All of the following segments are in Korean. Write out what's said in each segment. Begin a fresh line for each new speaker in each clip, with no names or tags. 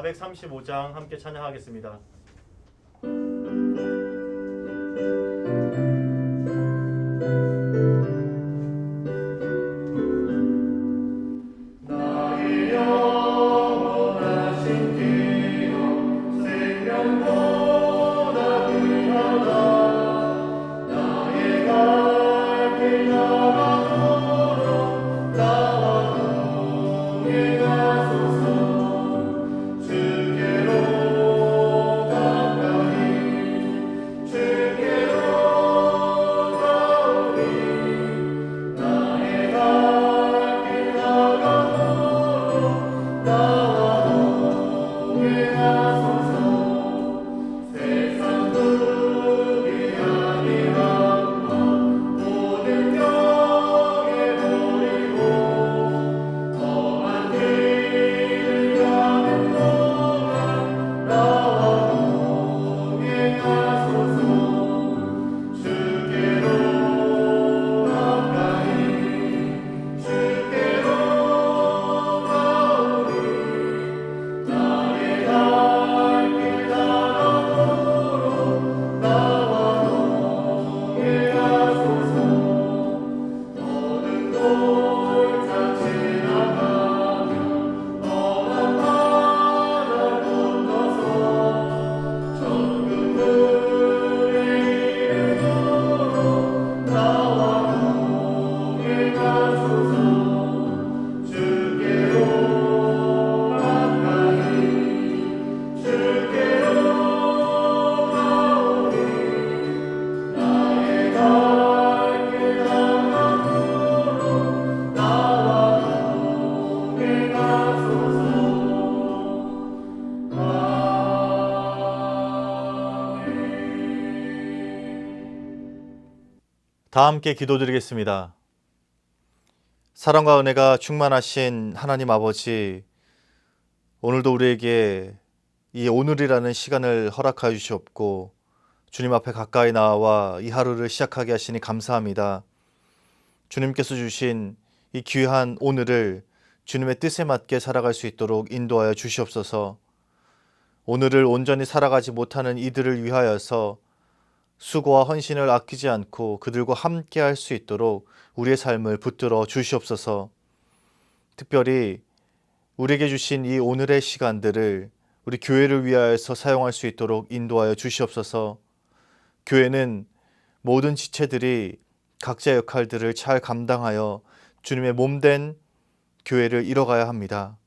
435장 함께 찬양하겠습니다. 다 함께 기도드리겠습니다. 사랑과 은혜가 충만하신 하나님 아버지, 오늘도 우리에게 이 오늘이라는 시간을 허락하여 주시옵고 주님 앞에 가까이 나와 이 하루를 시작하게 하시니 감사합니다. 주님께서 주신 이 귀한 오늘을 주님의 뜻에 맞게 살아갈 수 있도록 인도하여 주시옵소서. 오늘을 온전히 살아가지 못하는 이들을 위하여서 수고와 헌신을 아끼지 않고 그들과 함께 할 수 있도록 우리의 삶을 붙들어 주시옵소서. 특별히 우리에게 주신 이 오늘의 시간들을 우리 교회를 위하여서 사용할 수 있도록 인도하여 주시옵소서. 교회는 모든 지체들이 각자 역할들을 잘 감당하여 주님의 몸된 교회를 이뤄가야 합니다.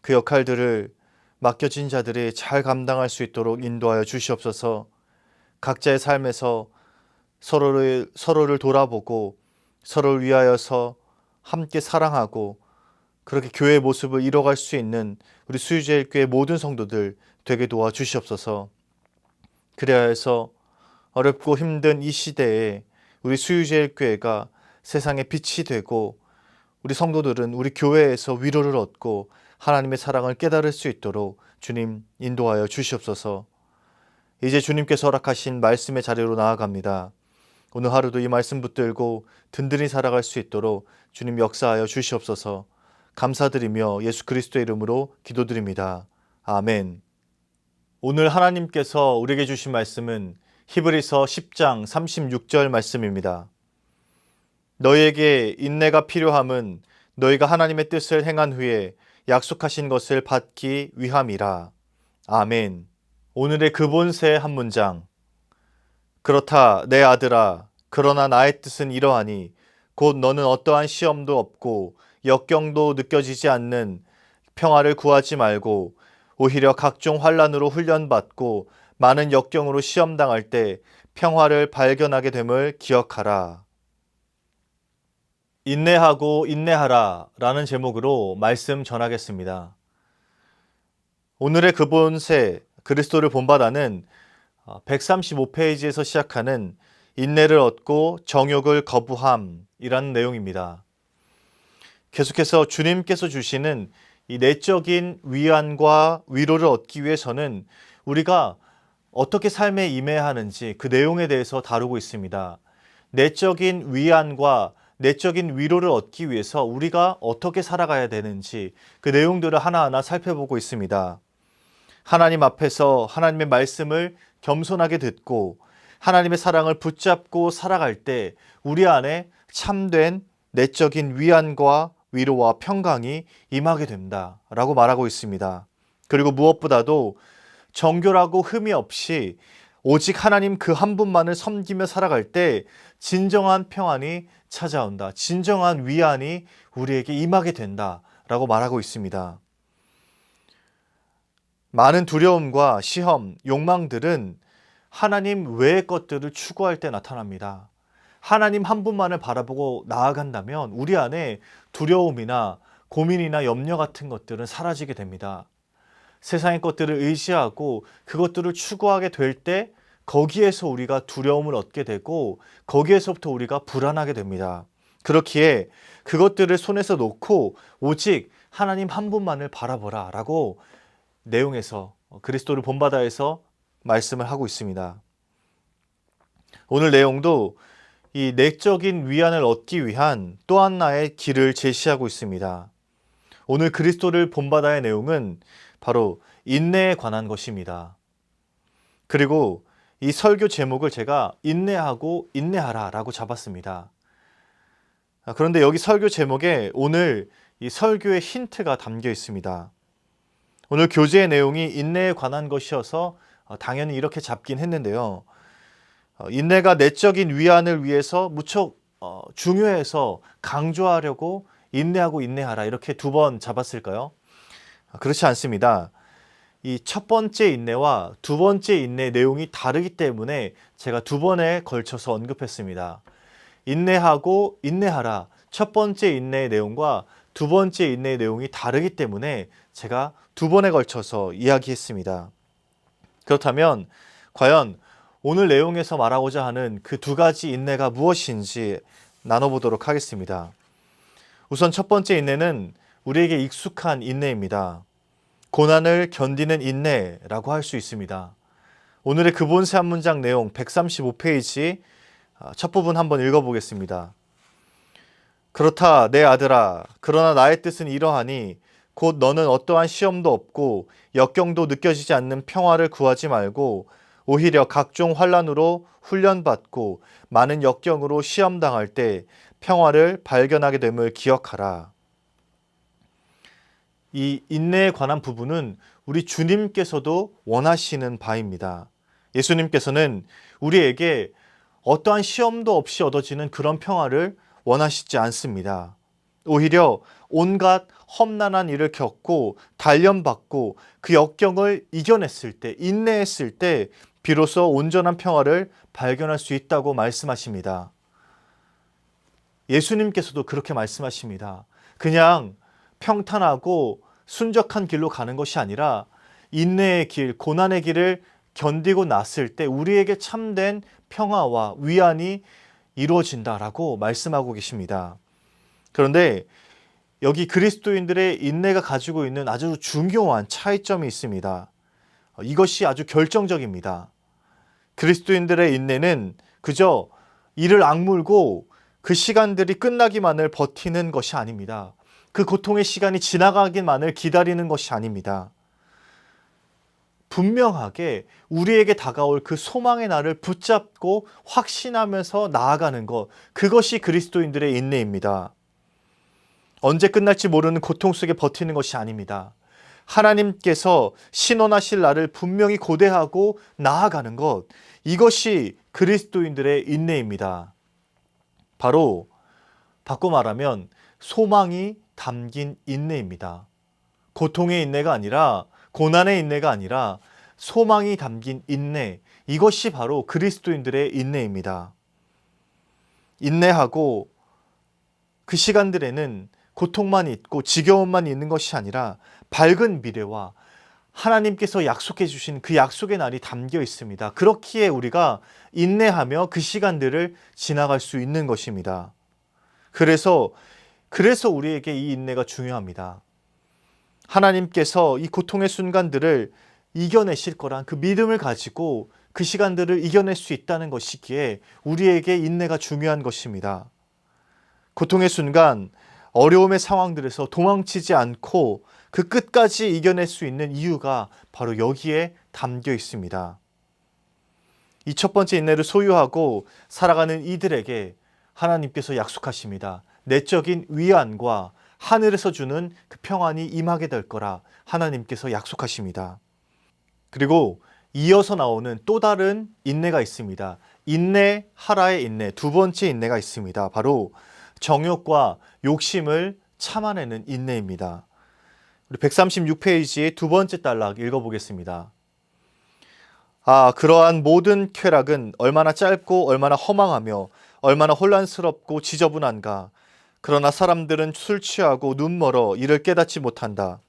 그 역할들을 맡겨진 자들이 잘 감당할 수 있도록 인도하여 주시옵소서. 각자의 삶에서 서로를 돌아보고 서로를 위하여서 함께 사랑하고 그렇게 교회의 모습을 이뤄갈 수 있는 우리 수유제일교회 모든 성도들 되게 도와주시옵소서. 그래야 해서 어렵고 힘든 이 시대에 우리 수유제일교회가 세상의 빛이 되고 우리 성도들은 우리 교회에서 위로를 얻고 하나님의 사랑을 깨달을 수 있도록 주님 인도하여 주시옵소서. 이제 주님께서 허락하신 말씀의 자리로 나아갑니다. 오늘 하루도 이 말씀 붙들고 든든히 살아갈 수 있도록 주님 역사하여 주시옵소서. 감사드리며 예수 그리스도의 이름으로 기도드립니다. 아멘. 오늘 하나님께서 우리에게 주신 말씀은 히브리서 10장 36절 말씀입니다. 너희에게 인내가 필요함은 너희가 하나님의 뜻을 행한 후에 약속하신 것을 받기 위함이라. 아멘. 오늘의 근본세 한 문장. 그렇다 내 아들아, 그러나 나의 뜻은 이러하니 곧 너는 어떠한 시험도 없고 역경도 느껴지지 않는 평화를 구하지 말고 오히려 각종 환난으로 훈련받고 많은 역경으로 시험당할 때 평화를 발견하게 됨을 기억하라. 인내하고 인내하라 라는 제목으로 말씀 전하겠습니다. 오늘의 근본세 그리스도를 본받아는 135페이지에서 시작하는 인내를 얻고 정욕을 거부함이라는 내용입니다. 계속해서 주님께서 주시는 이 내적인 위안과 위로를 얻기 위해서는 우리가 어떻게 삶에 임해야 하는지 그 내용에 대해서 다루고 있습니다. 내적인 위안과 내적인 위로를 얻기 위해서 우리가 어떻게 살아가야 되는지 그 내용들을 하나하나 살펴보고 있습니다. 하나님 앞에서 하나님의 말씀을 겸손하게 듣고 하나님의 사랑을 붙잡고 살아갈 때 우리 안에 참된 내적인 위안과 위로와 평강이 임하게 된다라고 말하고 있습니다. 그리고 무엇보다도 정결하고 흠이 없이 오직 하나님 그 한 분만을 섬기며 살아갈 때 진정한 평안이 찾아온다. 진정한 위안이 우리에게 임하게 된다라고 말하고 있습니다. 많은 두려움과 시험, 욕망들은 하나님 외의 것들을 추구할 때 나타납니다. 하나님 한 분만을 바라보고 나아간다면 우리 안에 두려움이나 고민이나 염려 같은 것들은 사라지게 됩니다. 세상의 것들을 의지하고 그것들을 추구하게 될 때 거기에서 우리가 두려움을 얻게 되고 거기에서부터 우리가 불안하게 됩니다. 그렇기에 그것들을 손에서 놓고 오직 하나님 한 분만을 바라보라 라고 내용에서 그리스도를 본받아에서 말씀을 하고 있습니다. 오늘 내용도 이 내적인 위안을 얻기 위한 또 하나의 길을 제시하고 있습니다. 오늘 그리스도를 본받아의 내용은 바로 인내에 관한 것입니다. 그리고 이 설교 제목을 제가 인내하고 인내하라 라고 잡았습니다. 그런데 여기 설교 제목에 오늘 이 설교의 힌트가 담겨 있습니다. 오늘 교재의 내용이 인내에 관한 것이어서 당연히 이렇게 잡긴 했는데요. 인내가 내적인 위안을 위해서 무척 중요해서 강조하려고 인내하고 인내하라 이렇게 두 번 잡았을까요? 그렇지 않습니다. 이 첫 번째 인내와 두 번째 인내 내용이 다르기 때문에 제가 두 번에 걸쳐서 언급했습니다. 인내하고 인내하라. 첫 번째 인내의 내용과 두 번째 인내의 내용이 다르기 때문에 제가 두 번에 걸쳐서 이야기했습니다. 그렇다면 과연 오늘 내용에서 말하고자 하는 그 두 가지 인내가 무엇인지 나눠보도록 하겠습니다. 우선 첫 번째 인내는 우리에게 익숙한 인내입니다. 고난을 견디는 인내라고 할 수 있습니다. 오늘의 그본세 한 문장 내용 135페이지 첫 부분 한번 읽어보겠습니다. 그렇다 내 아들아, 그러나 나의 뜻은 이러하니 곧 너는 어떠한 시험도 없고 역경도 느껴지지 않는 평화를 구하지 말고 오히려 각종 환난으로 훈련받고 많은 역경으로 시험당할 때 평화를 발견하게 됨을 기억하라. 이 인내에 관한 부분은 우리 주님께서도 원하시는 바입니다. 예수님께서는 우리에게 어떠한 시험도 없이 얻어지는 그런 평화를 원하시지 않습니다. 오히려 온갖 험난한 일을 겪고 단련받고 그 역경을 이겨냈을 때, 인내했을 때 비로소 온전한 평화를 발견할 수 있다고 말씀하십니다. 예수님께서도 그렇게 말씀하십니다. 그냥 평탄하고 순적한 길로 가는 것이 아니라 인내의 길, 고난의 길을 견디고 났을 때 우리에게 참된 평화와 위안이 이루어진다라고 말씀하고 계십니다. 그런데 여기 그리스도인들의 인내가 가지고 있는 아주 중요한 차이점이 있습니다. 이것이 아주 결정적입니다. 그리스도인들의 인내는 그저 이를 악물고 그 시간들이 끝나기만을 버티는 것이 아닙니다. 그 고통의 시간이 지나가기만을 기다리는 것이 아닙니다. 분명하게 우리에게 다가올 그 소망의 날을 붙잡고 확신하면서 나아가는 것, 그것이 그리스도인들의 인내입니다. 언제 끝날지 모르는 고통 속에 버티는 것이 아닙니다. 하나님께서 신원하실 날을 분명히 고대하고 나아가는 것, 이것이 그리스도인들의 인내입니다. 바로 바꿔 말하면 소망이 담긴 인내입니다. 고통의 인내가 아니라, 고난의 인내가 아니라 소망이 담긴 인내, 이것이 바로 그리스도인들의 인내입니다. 인내하고 그 시간들에는 고통만 있고 지겨움만 있는 것이 아니라 밝은 미래와 하나님께서 약속해 주신 그 약속의 날이 담겨 있습니다. 그렇기에 우리가 인내하며 그 시간들을 지나갈 수 있는 것입니다. 그래서 우리에게 이 인내가 중요합니다. 하나님께서 이 고통의 순간들을 이겨내실 거란 그 믿음을 가지고 그 시간들을 이겨낼 수 있다는 것이기에 우리에게 인내가 중요한 것입니다. 고통의 순간, 어려움의 상황들에서 도망치지 않고 그 끝까지 이겨낼 수 있는 이유가 바로 여기에 담겨 있습니다. 이 첫 번째 인내를 소유하고 살아가는 이들에게 하나님께서 약속하십니다. 내적인 위안과 하늘에서 주는 그 평안이 임하게 될 거라 하나님께서 약속하십니다. 그리고 이어서 나오는 또 다른 인내가 있습니다. 인내하라의 인내, 두 번째 인내가 있습니다. 바로 정욕과 욕심을 참아내는 인내입니다. 우리 136페이지의 두 번째 단락 읽어보겠습니다. 그러한 모든 쾌락은 얼마나 짧고 얼마나 허망하며 얼마나 혼란스럽고 지저분한가. 그러나 사람들은 술 취하고 눈 멀어 이를 깨닫지 못한다.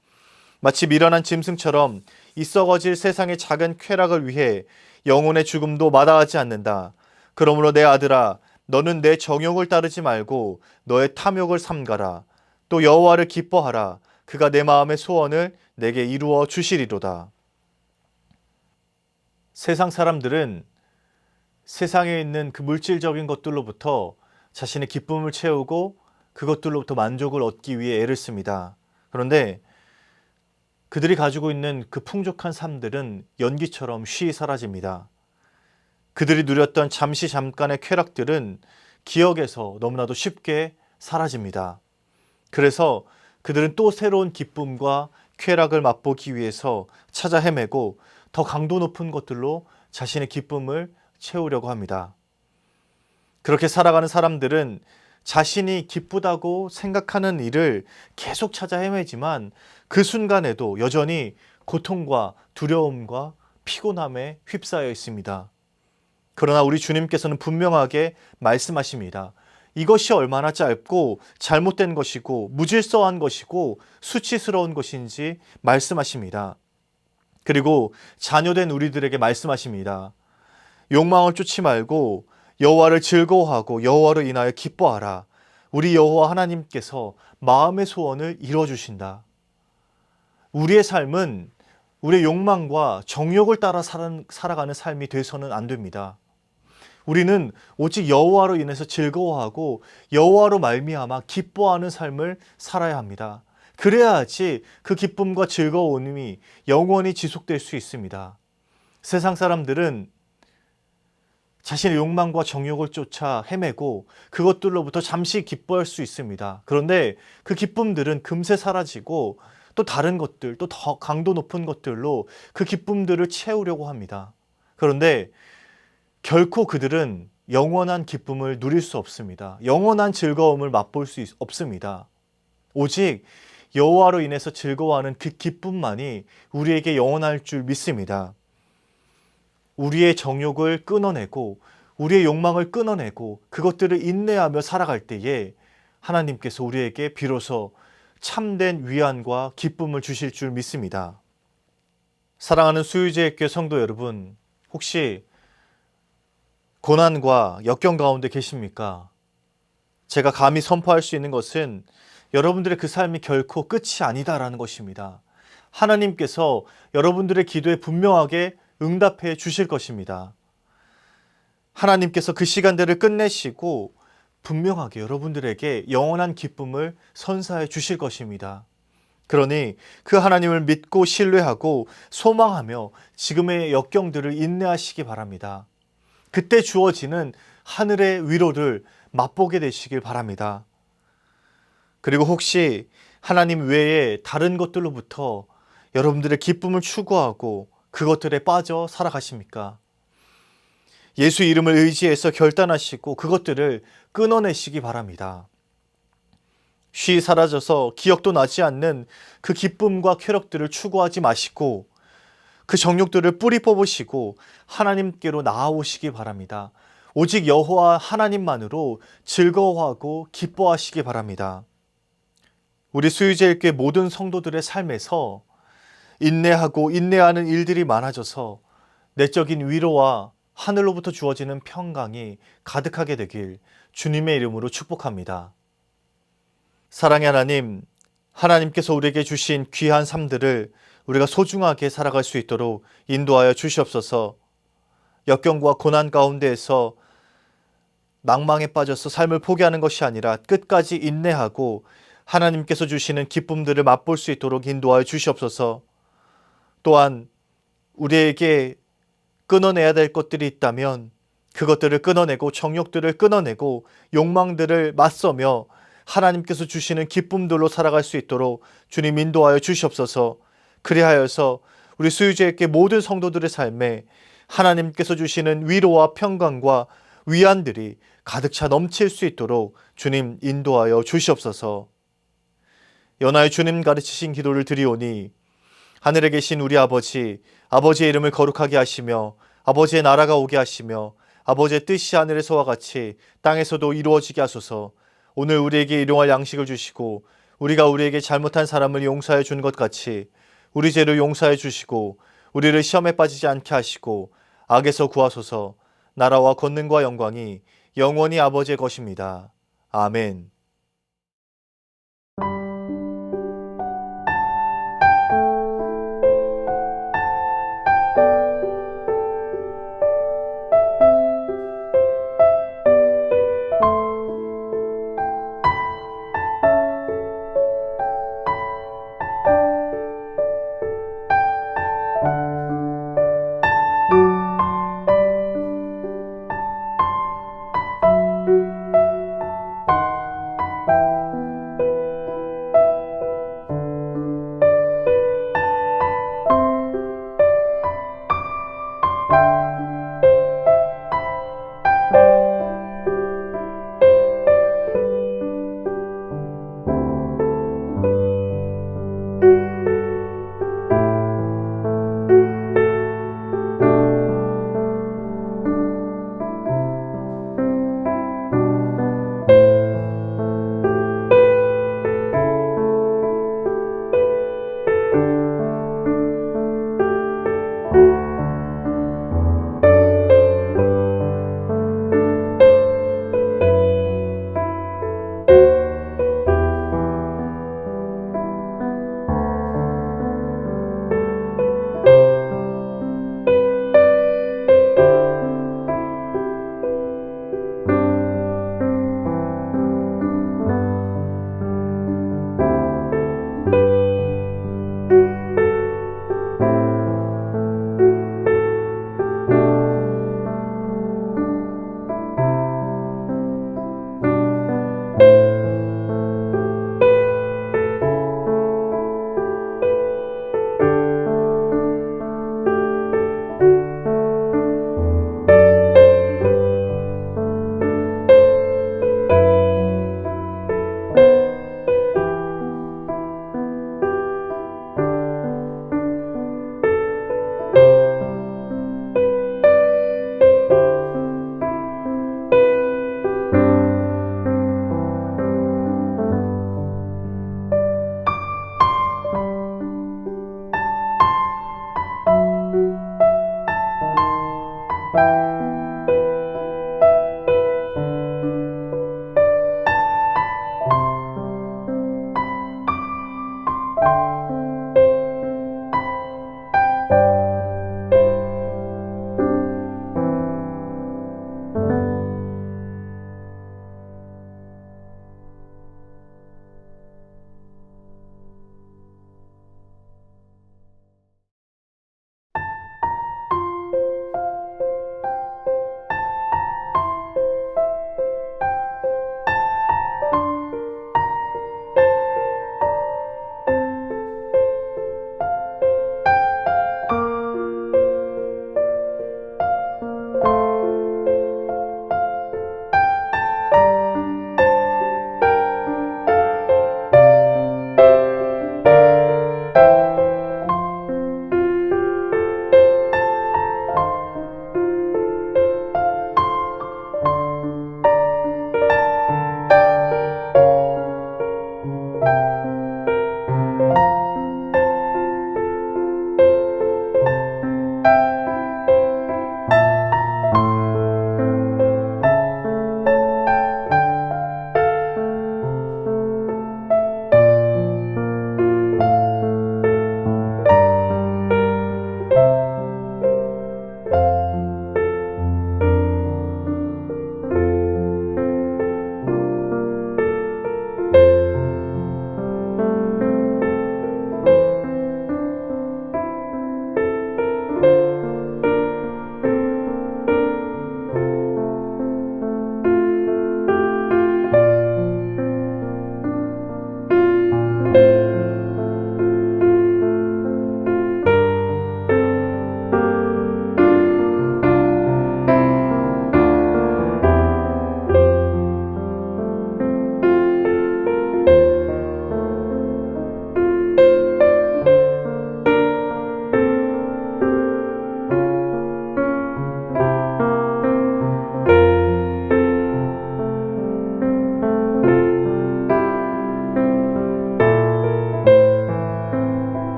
마치 미련한 짐승처럼 이 썩어질 세상의 작은 쾌락을 위해 영혼의 죽음도 마다하지 않는다. 그러므로 내 아들아, 너는 내 정욕을 따르지 말고 너의 탐욕을 삼가라. 또 여호와를 기뻐하라. 그가 내 마음의 소원을 내게 이루어 주시리로다. 세상 사람들은 세상에 있는 그 물질적인 것들로부터 자신의 기쁨을 채우고 그것들로부터 만족을 얻기 위해 애를 씁니다. 그런데 그들이 가지고 있는 그 풍족한 삶들은 연기처럼 쉬이 사라집니다. 그들이 누렸던 잠시 잠깐의 쾌락들은 기억에서 너무나도 쉽게 사라집니다. 그래서 그들은 또 새로운 기쁨과 쾌락을 맛보기 위해서 찾아 헤매고 더 강도 높은 것들로 자신의 기쁨을 채우려고 합니다. 그렇게 살아가는 사람들은 자신이 기쁘다고 생각하는 일을 계속 찾아 헤매지만 그 순간에도 여전히 고통과 두려움과 피곤함에 휩싸여 있습니다. 그러나 우리 주님께서는 분명하게 말씀하십니다. 이것이 얼마나 짧고 잘못된 것이고 무질서한 것이고 수치스러운 것인지 말씀하십니다. 그리고 자녀된 우리들에게 말씀하십니다. 욕망을 쫓지 말고 여호와를 즐거워하고 여호와로 인하여 기뻐하라. 우리 여호와 하나님께서 마음의 소원을 이루어주신다. 우리의 삶은 우리의 욕망과 정욕을 따라 살아가는 삶이 돼서는 안 됩니다. 우리는 오직 여호와로 인해서 즐거워하고 여호와로 말미암아 기뻐하는 삶을 살아야 합니다. 그래야지 그 기쁨과 즐거움이 영원히 지속될 수 있습니다. 세상 사람들은 자신의 욕망과 정욕을 쫓아 헤매고 그것들로부터 잠시 기뻐할 수 있습니다. 그런데 그 기쁨들은 금세 사라지고 또 다른 것들, 또 더 강도 높은 것들로 그 기쁨들을 채우려고 합니다. 그런데 결코 그들은 영원한 기쁨을 누릴 수 없습니다. 영원한 즐거움을 맛볼 수 없습니다. 오직 여호와로 인해서 즐거워하는 그 기쁨만이 우리에게 영원할 줄 믿습니다. 우리의 정욕을 끊어내고 우리의 욕망을 끊어내고 그것들을 인내하며 살아갈 때에 하나님께서 우리에게 비로소 참된 위안과 기쁨을 주실 줄 믿습니다. 사랑하는 수유제일교회 성도 여러분, 혹시 고난과 역경 가운데 계십니까? 제가 감히 선포할 수 있는 것은 여러분들의 그 삶이 결코 끝이 아니다라는 것입니다. 하나님께서 여러분들의 기도에 분명하게 응답해 주실 것입니다. 하나님께서 그 시간들을 끝내시고 분명하게 여러분들에게 영원한 기쁨을 선사해 주실 것입니다. 그러니 그 하나님을 믿고 신뢰하고 소망하며 지금의 역경들을 인내하시기 바랍니다. 그때 주어지는 하늘의 위로를 맛보게 되시길 바랍니다. 그리고 혹시 하나님 외에 다른 것들로부터 여러분들의 기쁨을 추구하고 그것들에 빠져 살아가십니까? 예수 이름을 의지해서 결단하시고 그것들을 끊어내시기 바랍니다. 쉬 사라져서 기억도 나지 않는 그 기쁨과 쾌락들을 추구하지 마시고 그 정욕들을 뿌리 뽑으시고 하나님께로 나아오시기 바랍니다. 오직 여호와 하나님만으로 즐거워하고 기뻐하시기 바랍니다. 우리 수유제일교회 모든 성도들의 삶에서 인내하고 인내하는 일들이 많아져서 내적인 위로와 하늘로부터 주어지는 평강이 가득하게 되길 주님의 이름으로 축복합니다. 사랑의 하나님, 하나님께서 우리에게 주신 귀한 삶들을 우리가 소중하게 살아갈 수 있도록 인도하여 주시옵소서. 역경과 고난 가운데에서 낭망에 빠져서 삶을 포기하는 것이 아니라 끝까지 인내하고 하나님께서 주시는 기쁨들을 맛볼 수 있도록 인도하여 주시옵소서. 또한 우리에게 끊어내야 될 것들이 있다면 그것들을 끊어내고 정욕들을 끊어내고 욕망들을 맞서며 하나님께서 주시는 기쁨들로 살아갈 수 있도록 주님 인도하여 주시옵소서. 그리하여서 우리 수유제에게 모든 성도들의 삶에 하나님께서 주시는 위로와 평강과 위안들이 가득 차 넘칠 수 있도록 주님 인도하여 주시옵소서. 연하의 주님 가르치신 기도를 드리오니 하늘에 계신 우리 아버지, 아버지의 이름을 거룩하게 하시며 아버지의 나라가 오게 하시며 아버지의 뜻이 하늘에서와 같이 땅에서도 이루어지게 하소서. 오늘 우리에게 일용할 양식을 주시고 우리가 우리에게 잘못한 사람을 용서해 준 것 같이 우리 죄를 용서해 주시고 우리를 시험에 빠지지 않게 하시고 악에서 구하소서. 나라와 권능과 영광이 영원히 아버지의 것입니다. 아멘.